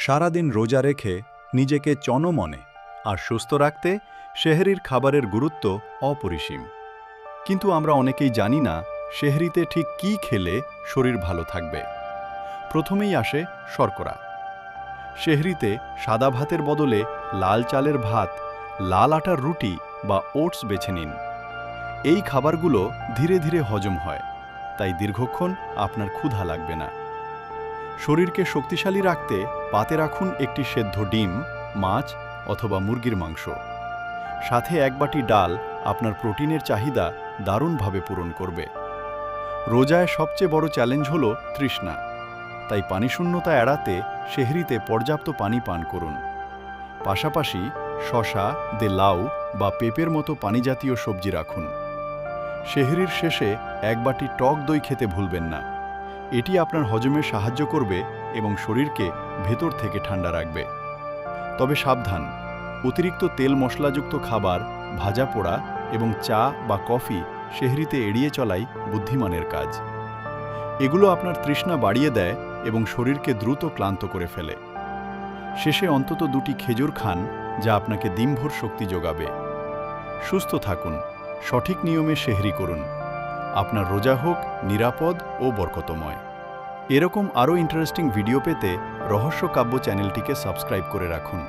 সারাদিন রোজা রেখে নিজেকে চনমনে আর সুস্থ রাখতে সেহরির খাবারের গুরুত্ব অপরিসীম। কিন্তু আমরা অনেকেই জানি না সেহরিতে ঠিক কী খেলে শরীর ভালো থাকবে। প্রথমেই আসে শর্করা। সেহরিতে সাদা ভাতের বদলে লাল চালের ভাত, লাল আটার রুটি বা ওটস বেছে নিন। এই খাবারগুলো ধীরে ধীরে হজম হয়, তাই দীর্ঘক্ষণ আপনার ক্ষুধা লাগবে না। শরীরকে শক্তিশালী রাখতে পাতে রাখুন একটি সেদ্ধ ডিম, মাছ অথবা মুরগির মাংস। সাথে এক বাটি ডাল আপনার প্রোটিনের চাহিদা দারুণভাবে পূরণ করবে। রোজায় সবচেয়ে বড় চ্যালেঞ্জ হল তৃষ্ণা, তাই পানিশূন্যতা এড়াতে সেহরিতে পর্যাপ্ত পানি পান করুন। পাশাপাশি শসা, লাউ বা পেঁপের মতো পানিজাতীয় সবজি রাখুন। সেহরির শেষে এক বাটি টক দই খেতে ভুলবেন না। এটি আপনার হজমে সাহায্য করবে এবং শরীরকে ভেতর থেকে ঠান্ডা রাখবে। তবে সাবধান, অতিরিক্ত তেল মশলাযুক্ত খাবার, ভাজা পোড়া এবং চা বা কফি সেহরিতে এড়িয়ে চলাই বুদ্ধিমানের কাজ। এগুলো আপনার তৃষ্ণা বাড়িয়ে দেয় এবং শরীরকে দ্রুত ক্লান্ত করে ফেলে। শেষে অন্তত 2টি খেজুর খান, যা আপনাকে দিনভর শক্তি যোগাবে। সুস্থ থাকুন, সঠিক নিয়মে সেহরি করুন। আপনার রোজা হোক নিরাপদ ও বরকতময়। এরকম আরও ইন্টারেস্টিং ভিডিও পেতে রহস্য কাব্য চ্যানেলটিকে সাবস্ক্রাইব করে রাখুন।